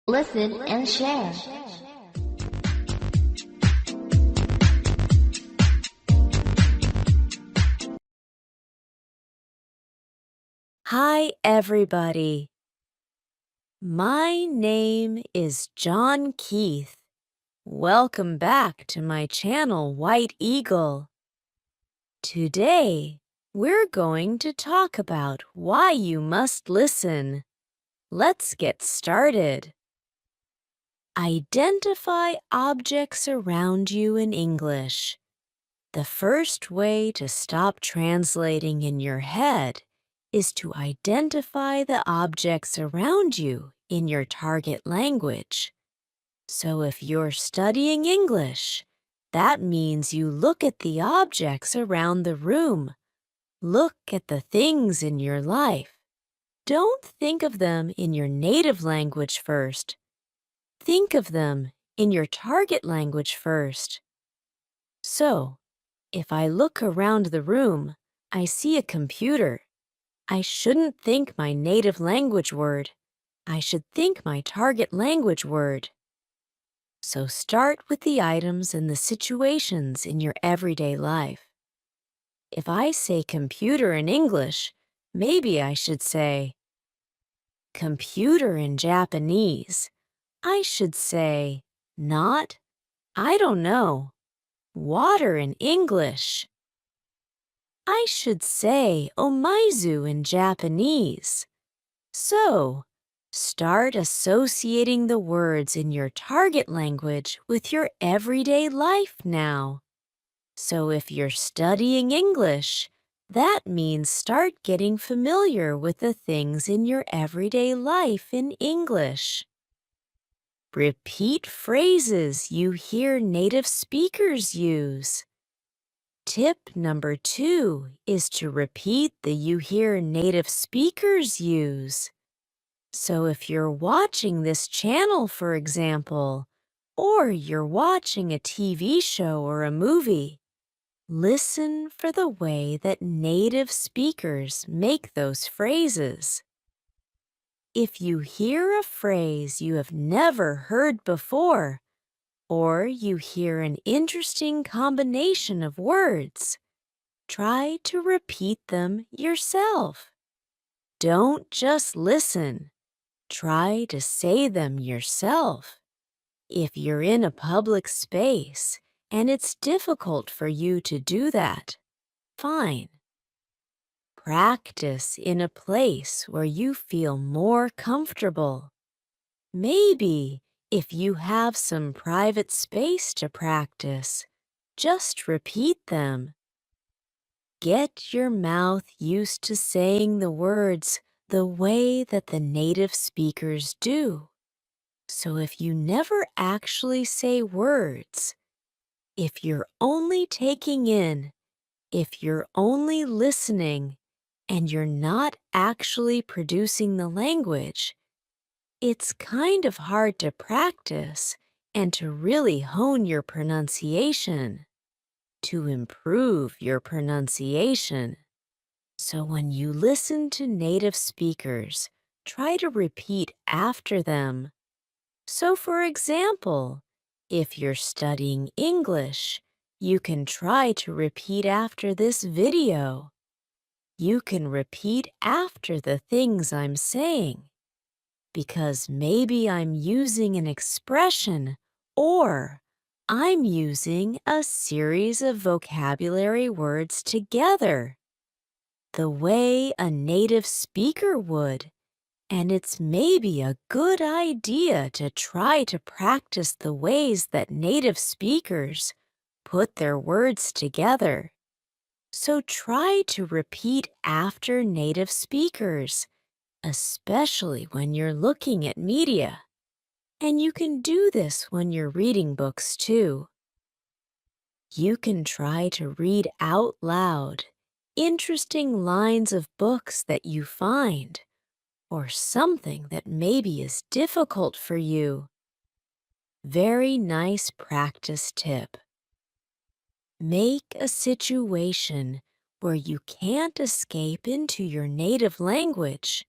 Listen and share. Hi, everybody. My name is John Keith. Welcome back to my channel, White Eagle. Today, we're going to talk about why you must listen. Let's get started. Identify objects around you in English. The first way to stop translating in your head is to identify the objects around you in your target language. So if you're studying English, that means you look at the objects around the room. Look at the things in your life. Don't think of them in your native language first. Think of them in your target language first. So, if I look around the room, I see a computer. I shouldn't think my native language word. I should think my target language word. So start with the items and the situations in your everyday life. If I say computer in English, maybe I should say computer in Japanese. I should say not, I don't know, water in English. I should say omaizu in Japanese. So, start associating the words in your target language with your everyday life now. So if you're studying English, that means start getting familiar with the things in your everyday life in English. Repeat phrases you hear native speakers use. Tip number 2 is to repeat the you hear native speakers use. So if you're watching this channel, for example, or you're watching a TV show or a movie, listen for the way that native speakers make those phrases. If you hear a phrase you have never heard before, or you hear an interesting combination of words, try to repeat them yourself. Don't just listen. Try to say them yourself. If you're in a public space and it's difficult for you to do that, fine. Practice in a place where you feel more comfortable. Maybe if you have some private space to practice, just repeat them. Get your mouth used to saying the words the way that the native speakers do. So if you never actually say words, if you're only taking in, if you're only listening, and you're not actually producing the language, it's kind of hard to practice and to really hone your pronunciation, to improve your pronunciation. So when you listen to native speakers, try to repeat after them. So for example, if you're studying English, you can try to repeat after this video. You can repeat after the things I'm saying, because maybe I'm using an expression or I'm using a series of vocabulary words together, the way a native speaker would. And it's maybe a good idea to try to practice the ways that native speakers put their words together. So try to repeat after native speakers, especially when you're looking at media. And you can do this when you're reading books too. You can try to read out loud interesting lines of books that you find, or something that maybe is difficult for you. Very nice practice tip. Make a situation where you can't escape into your native language.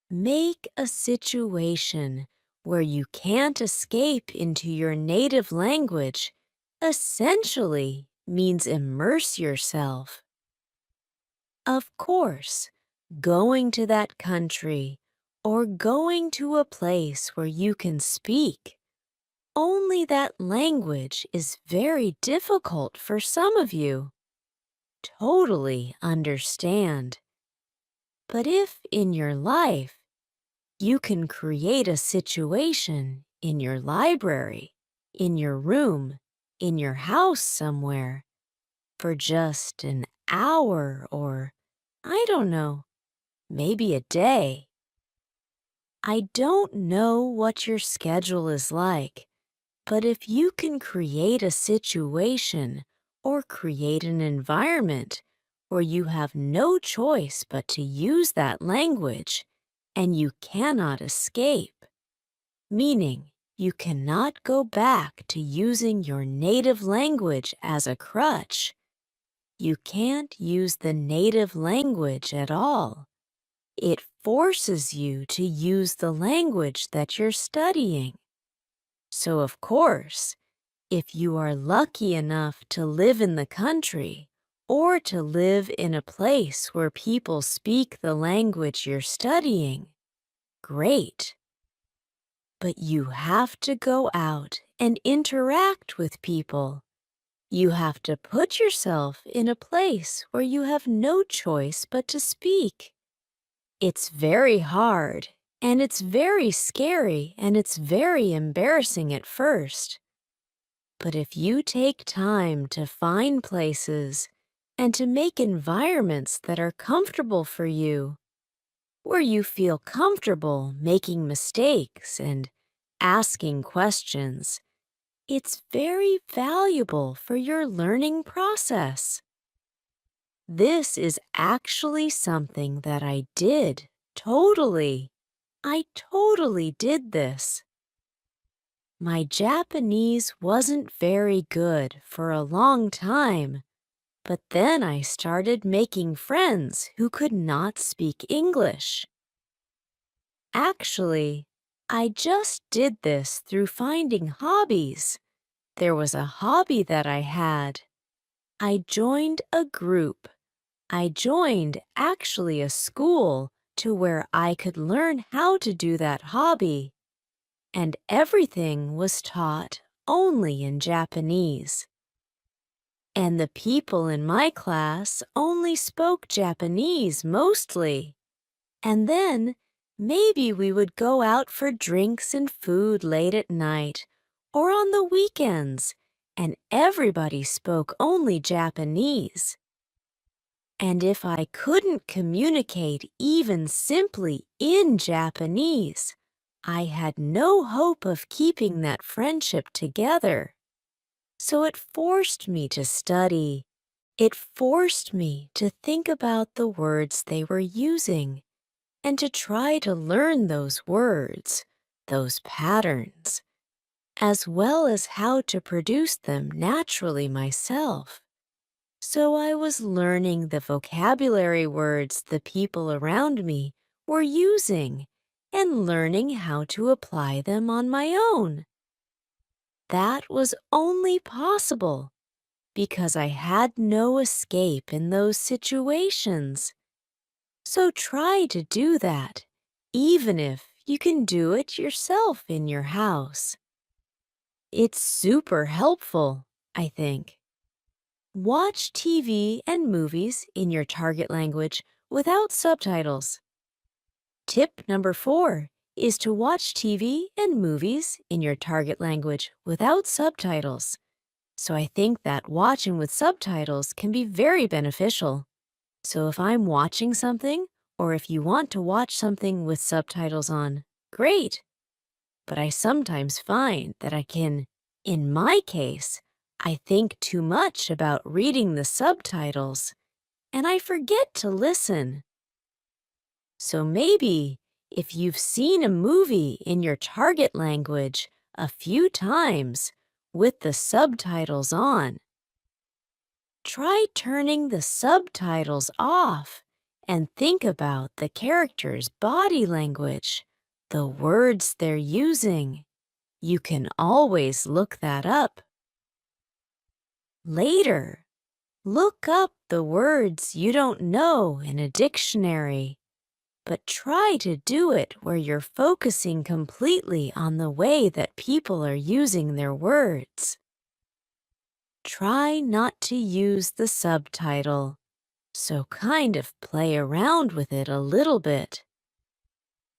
Make a situation where you can't escape into your native language, essentially means immerse yourself. Of course, going to that country or going to a place where you can speak only that language is very difficult for some of you. Totally understand. But if in your life you can create a situation in your library, in your room, in your house somewhere for just an hour or, I don't know, maybe a day. I don't know what your schedule is like, but if you can create a situation or create an environment where you have no choice but to use that language and you cannot escape, meaning you cannot go back to using your native language as a crutch, you can't use the native language at all. It forces you to use the language that you're studying. So, of course, if you are lucky enough to live in the country or to live in a place where people speak the language you're studying, great. But you have to go out and interact with people. You have to put yourself in a place where you have no choice but to speak. It's very hard, and it's very scary, and it's very embarrassing at first. But if you take time to find places and to make environments that are comfortable for you, where you feel comfortable making mistakes and asking questions, it's very valuable for your learning process. This is actually something that I did, totally. I totally did this. My Japanese wasn't very good for a long time, but then I started making friends who could not speak English. Actually, I just did this through finding hobbies. There was a hobby that I had. I joined a group. I joined actually a school to where I could learn how to do that hobby. And everything was taught only in Japanese. And the people in my class only spoke Japanese mostly. And then maybe we would go out for drinks and food late at night or on the weekends, and everybody spoke only Japanese. And if I couldn't communicate even simply in Japanese, I had no hope of keeping that friendship together. So it forced me to study. It forced me to think about the words they were using and to try to learn those words, those patterns, as well as how to produce them naturally myself. So I was learning the vocabulary words the people around me were using and learning how to apply them on my own. That was only possible because I had no escape in those situations. So try to do that, even if you can do it yourself in your house. It's super helpful, I think. Watch TV and movies in your target language without subtitles. Tip number 4 is to watch TV and movies in your target language without subtitles. So I think that watching with subtitles can be very beneficial. So if I'm watching something, or if you want to watch something with subtitles on, great. But I sometimes find that in my case, I think too much about reading the subtitles, and I forget to listen. So maybe if you've seen a movie in your target language a few times with the subtitles on, try turning the subtitles off and think about the character's body language, the words they're using. You can always look that up. Later, look up the words you don't know in a dictionary, but try to do it where you're focusing completely on the way that people are using their words. Try not to use the subtitle, so kind of play around with it a little bit.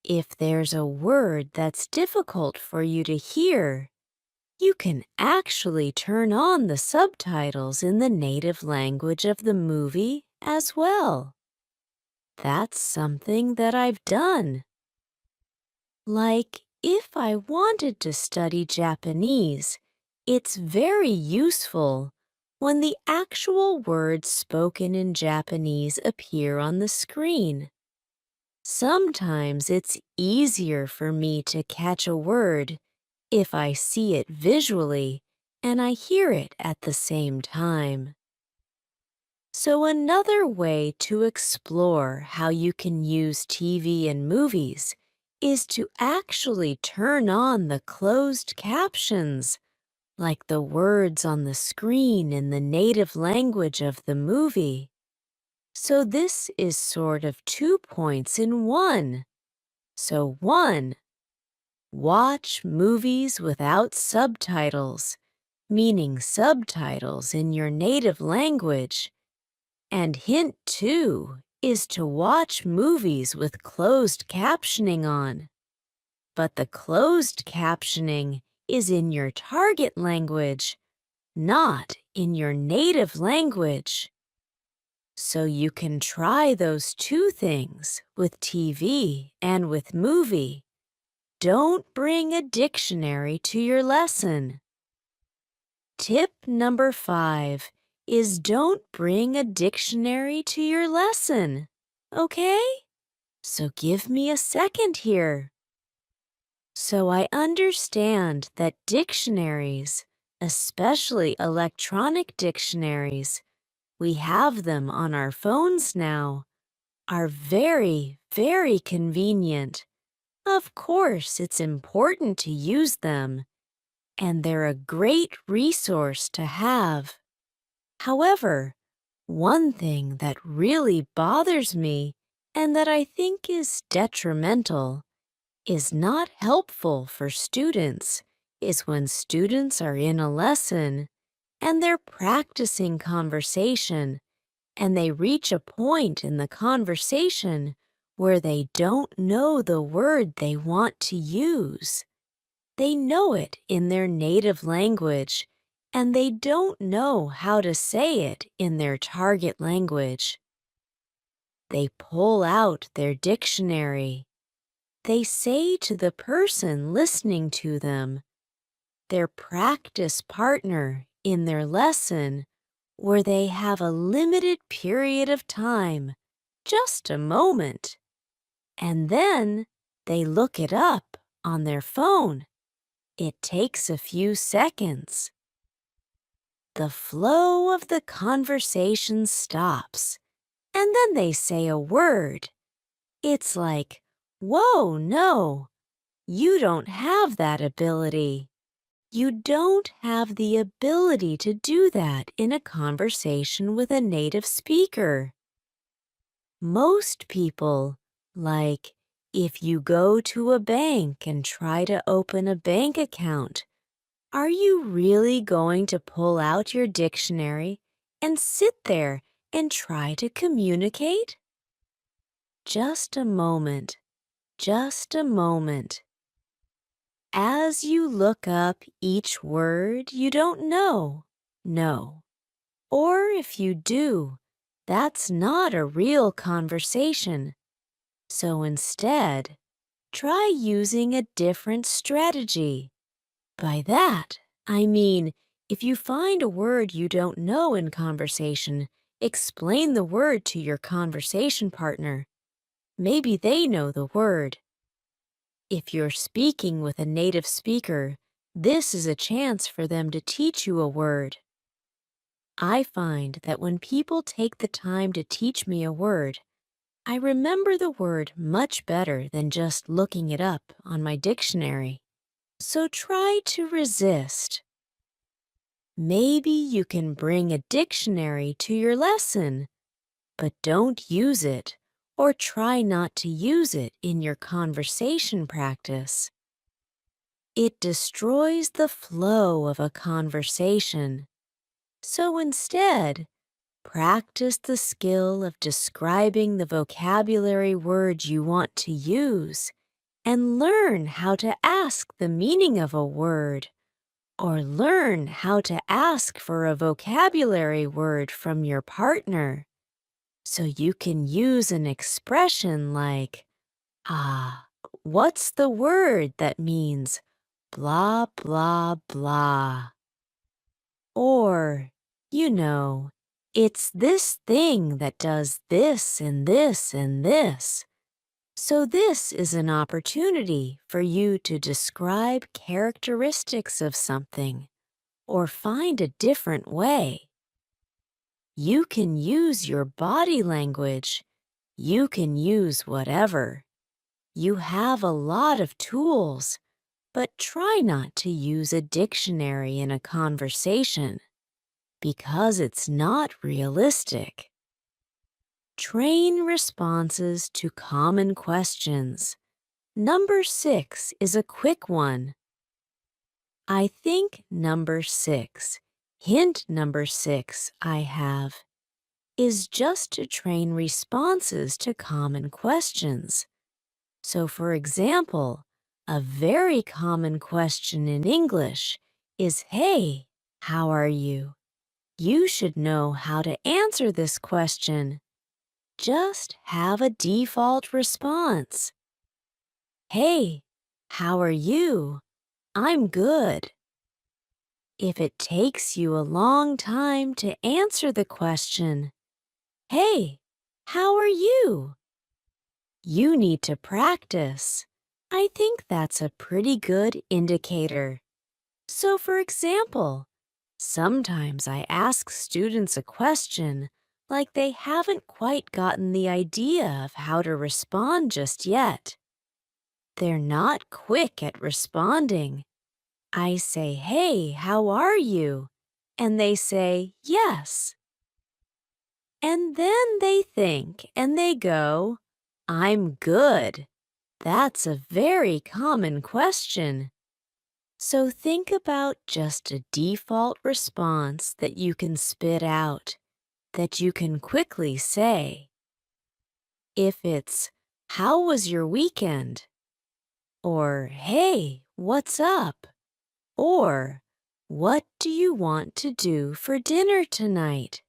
If there's a word that's difficult for you to hear, you can actually turn on the subtitles in the native language of the movie as well. That's something that I've done. Like, if I wanted to study Japanese, it's very useful when the actual words spoken in Japanese appear on the screen. Sometimes it's easier for me to catch a word if I see it visually and I hear it at the same time. So another way to explore how you can use TV and movies is to actually turn on the closed captions, like the words on the screen in the native language of the movie. So this is sort of 2 points in one. So 1, watch movies without subtitles, meaning subtitles in your native language. And hint 2 is to watch movies with closed captioning on. But the closed captioning is in your target language, not in your native language. So you can try those 2 things with TV and with movie. Don't bring a dictionary to your lesson. Tip number 5 is don't bring a dictionary to your lesson, okay? So give me a second here. So I understand that dictionaries, especially electronic dictionaries, we have them on our phones now, are very, very convenient. Of course, it's important to use them, and they're a great resource to have. However, one thing that really bothers me and that I think is detrimental, is not helpful for students, is when students are in a lesson and they're practicing conversation and they reach a point in the conversation where they don't know the word they want to use. They know it in their native language, and they don't know how to say it in their target language. They pull out their dictionary. They say to the person listening to them, their practice partner in their lesson, where they have a limited period of time, just a moment, and then they look it up on their phone. It takes a few seconds. The flow of the conversation stops, and then they say a word. It's like, whoa, no, you don't have that ability. You don't have the ability to do that in a conversation with a native speaker. Most people, like if you go to a bank and try to open a bank account, are you really going to pull out your dictionary and sit there and try to communicate? Just a moment, just a moment. As you look up each word you don't know, no. Or if you do, that's not a real conversation. So instead, try using a different strategy. By that, I mean, if you find a word you don't know in conversation, explain the word to your conversation partner. Maybe they know the word. If you're speaking with a native speaker, this is a chance for them to teach you a word. I find that when people take the time to teach me a word, I remember the word much better than just looking it up on my dictionary. So try to resist. Maybe you can bring a dictionary to your lesson, but don't use it or try not to use it in your conversation practice. It destroys the flow of a conversation. So instead, practice the skill of describing the vocabulary word you want to use and learn how to ask the meaning of a word, or learn how to ask for a vocabulary word from your partner so you can use an expression like, ah, what's the word that means blah, blah, blah? Or, you know, it's this thing that does this and this and this. So this is an opportunity for you to describe characteristics of something or find a different way. You can use your body language. You can use whatever. You have a lot of tools, but try not to use a dictionary in a conversation because it's not realistic. Train responses to common questions. Number 6 is a quick one. I think number 6, hint number 6 I have, is just to train responses to common questions. So, for example, a very common question in English is, "Hey, how are you?" You should know how to answer this question. Just have a default response. "Hey, how are you? I'm good." If it takes you a long time to answer the question, "Hey, how are you?" you need to practice. I think that's a pretty good indicator. So, for example, sometimes I ask students a question like they haven't quite gotten the idea of how to respond just yet. They're not quick at responding. I say, "Hey, how are you?" And they say, "Yes." And then they think and they go, "I'm good." That's a very common question. So think about just a default response that you can spit out, that you can quickly say. If it's, "How was your weekend?" Or, "Hey, what's up?" Or, "What do you want to do for dinner tonight?"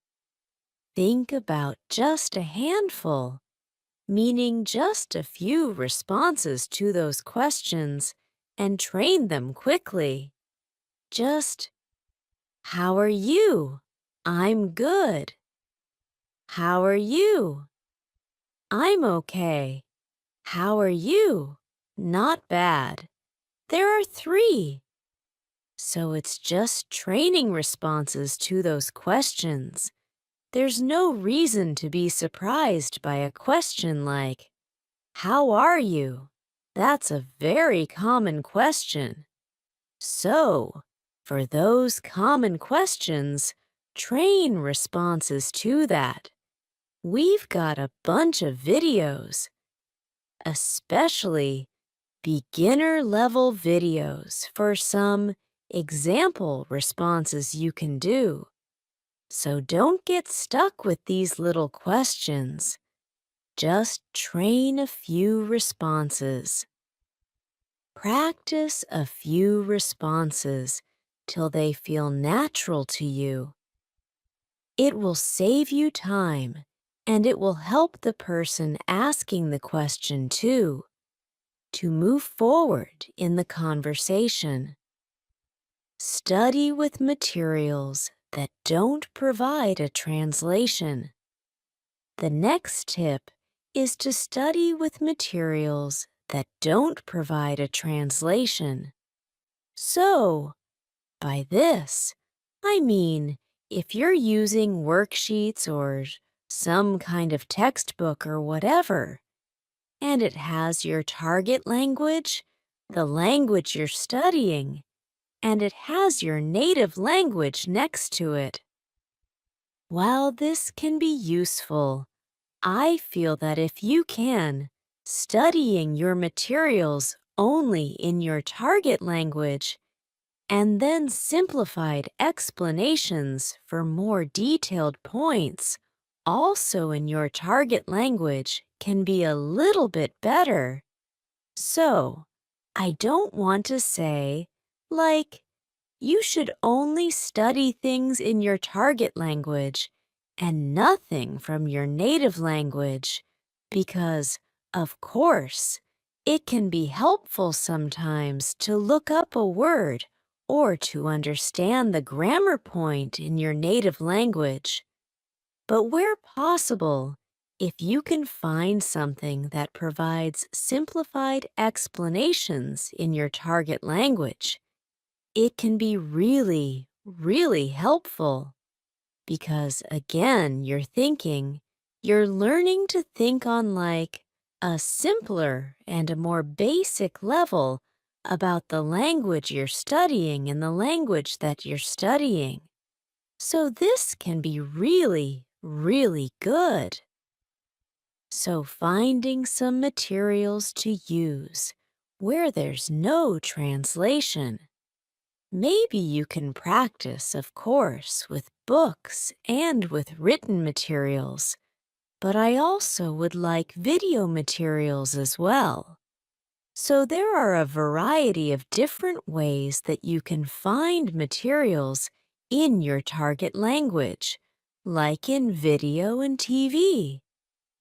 Think about just a handful, meaning just a few responses to those questions, and train them quickly. Just, "How are you?" "I'm good." "How are you?" "I'm okay." "How are you?" "Not bad." There are 3. So it's just training responses to those questions. There's no reason to be surprised by a question like, "How are you?" That's a very common question. So, for those common questions, train responses to that. We've got a bunch of videos, especially beginner-level videos for some example responses you can do. So don't get stuck with these little questions. Just train a few responses. Practice a few responses till they feel natural to you. It will save you time, and it will help the person asking the question too, to move forward in the conversation. Study with materials that don't provide a translation. The next tip is to study with materials that don't provide a translation. So, by this, I mean if you're using worksheets or some kind of textbook or whatever, and it has your target language, the language you're studying, and it has your native language next to it. While this can be useful, I feel that if you can, studying your materials only in your target language and then simplified explanations for more detailed points also in your target language can be a little bit better. So, I don't want to say, like, you should only study things in your target language and nothing from your native language, because, of course, it can be helpful sometimes to look up a word or to understand the grammar point in your native language. But where possible, if you can find something that provides simplified explanations in your target language, it can be really, really helpful. Because again, you're learning to think on like a simpler and a more basic level about the language you're studying and the language that you're studying. So this can be really, really good. So finding some materials to use where there's no translation. Maybe you can practice, of course, with books and with written materials, but I also would like video materials as well. So there are a variety of different ways that you can find materials in your target language, like in video and TV.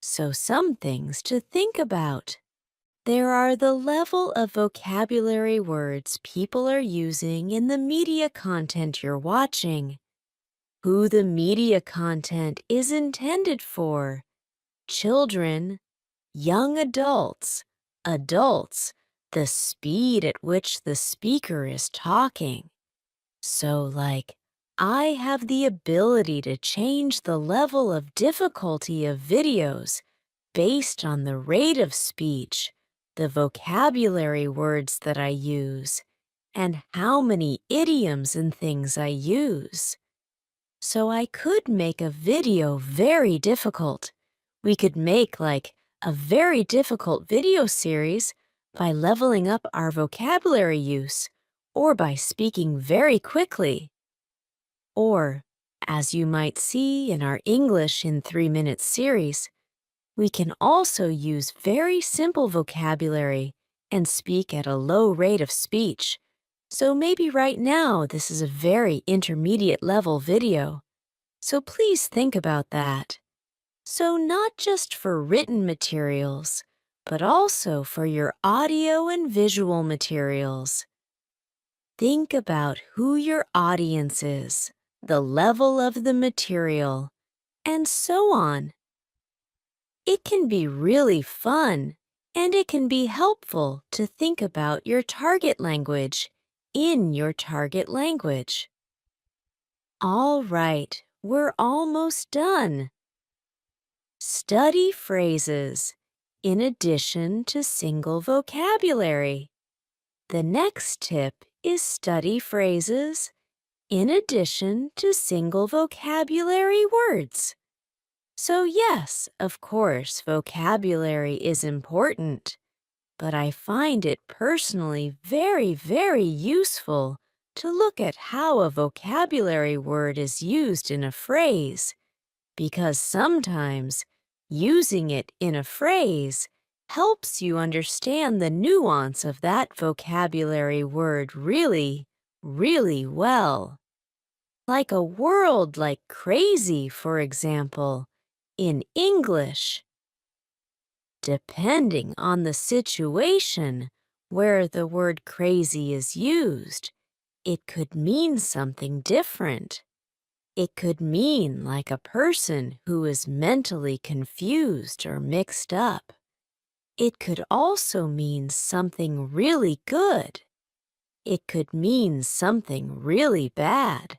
So some things to think about. There are the level of vocabulary words people are using in the media content you're watching, who the media content is intended for, children, young adults, adults, the speed at which the speaker is talking. So, like, I have the ability to change the level of difficulty of videos based on the rate of speech, the vocabulary words that I use, and how many idioms and things I use. So I could make a video very difficult. We could make like a very difficult video series by leveling up our vocabulary use or by speaking very quickly. Or, as you might see in our English in 3 Minutes series, we can also use very simple vocabulary and speak at a low rate of speech. So maybe right now this is a very intermediate level video. So please think about that. So not just for written materials, but also for your audio and visual materials. Think about who your audience is, the level of the material, and so on. It can be really fun, and it can be helpful to think about your target language in your target language. All right, we're almost done. Study phrases in addition to single vocabulary. The next tip is study phrases in addition to single vocabulary words. So yes, of course, vocabulary is important, but I find it personally very, very useful to look at how a vocabulary word is used in a phrase, because sometimes using it in a phrase helps you understand the nuance of that vocabulary word really, really well. Like a word like crazy, for example, in English. Depending on the situation where the word crazy is used, it could mean something different. It could mean like a person who is mentally confused or mixed up. It could also mean something really good. It could mean something really bad.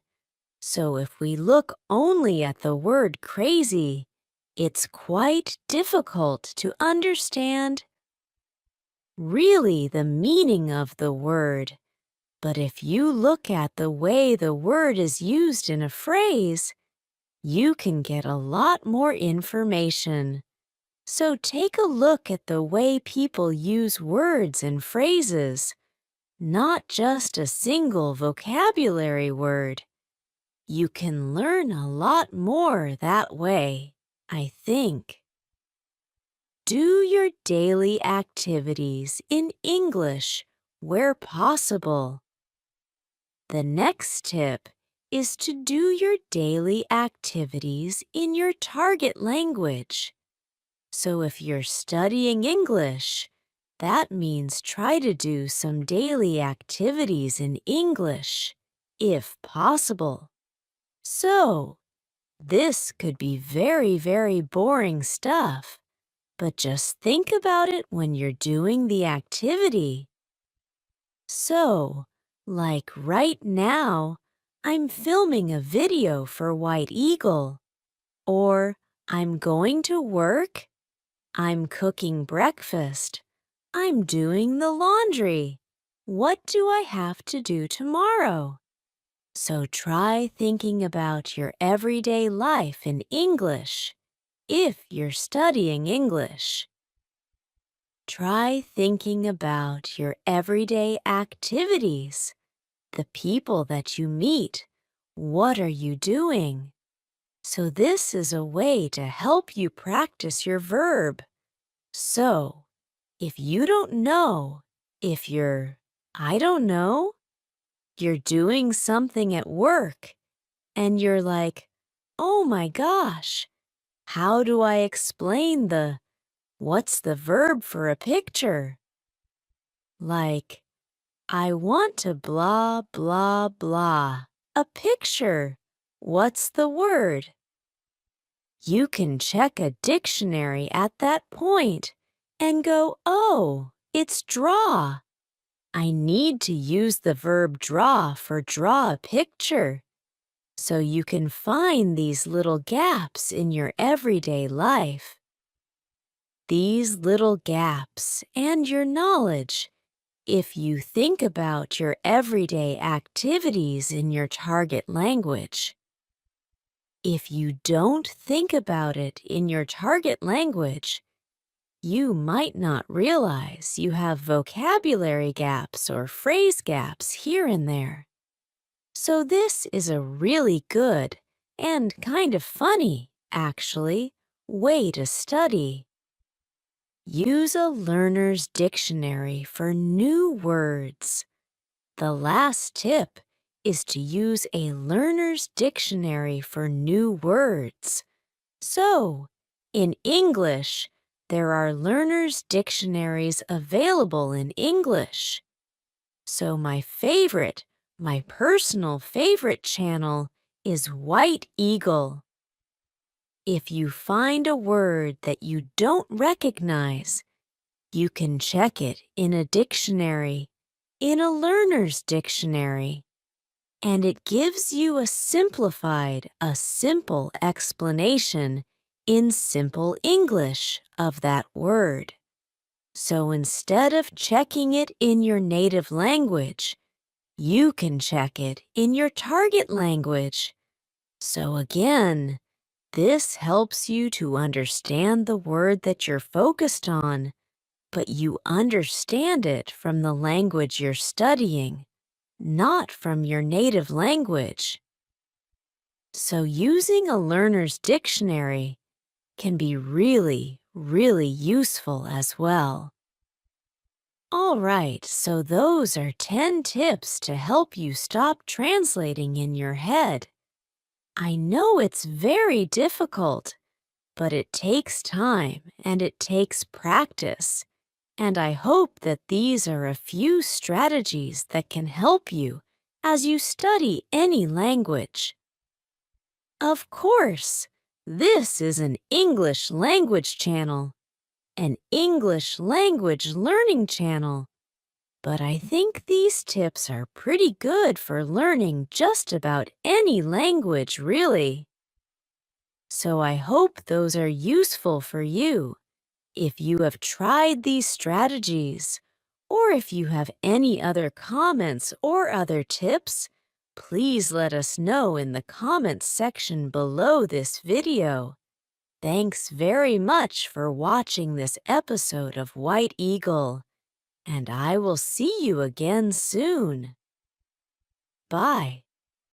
So if we look only at the word crazy, it's quite difficult to understand really the meaning of the word. But if you look at the way the word is used in a phrase, you can get a lot more information. So take a look at the way people use words and phrases, not just a single vocabulary word. You can learn a lot more that way, I think. Do your daily activities in English where possible. The next tip is to do your daily activities in your target language. So if you're studying English, that means try to do some daily activities in English, if possible. So, this could be very, very boring stuff, but just think about it when you're doing the activity. So, like right now, I'm filming a video for White Eagle. Or, I'm going to work. I'm cooking breakfast. I'm doing the laundry. What do I have to do tomorrow? So try thinking about your everyday life in English if you're studying English. Try thinking about your everyday activities, the people that you meet. What are you doing? So this is a way to help you practice your verb. So, if you don't know, if you're, I don't know, you're doing something at work and you're like, oh my gosh, how do I explain what's the verb for a picture? Like, I want to blah, blah, blah. A picture. What's the word? You can check a dictionary at that point and go, oh, it's draw. I need to use the verb draw for draw a picture. So you can find these little gaps in your everyday life. These little gaps and your knowledge, if you think about your everyday activities in your target language. If you don't think about it in your target language, you might not realize you have vocabulary gaps or phrase gaps here and there. So this is a really good and kind of funny, actually, way to study. Use a learner's dictionary for new words. The last tip is to use a learner's dictionary for new words. So, in English, there are learner's dictionaries available in English. So my personal favorite channel is White Eagle. If you find a word that you don't recognize, you can check it in a dictionary, in a learner's dictionary, and it gives you a simple explanation in simple English of that word. So instead of checking it in your native language, you can check it in your target language. So again, this helps you to understand the word that you're focused on, but you understand it from the language you're studying, not from your native language. So using a learner's dictionary can be really, really useful as well. All right, so those are 10 tips to help you stop translating in your head. I know it's very difficult, but it takes time and it takes practice. And I hope that these are a few strategies that can help you as you study any language. Of course, this is an English language channel, an English language learning channel. But I think these tips are pretty good for learning just about any language, really. So I hope those are useful for you. If you have tried these strategies, or if you have any other comments or other tips, please let us know in the comments section below this video. Thanks very much for watching this episode of White Eagle, and I will see you again soon. Bye.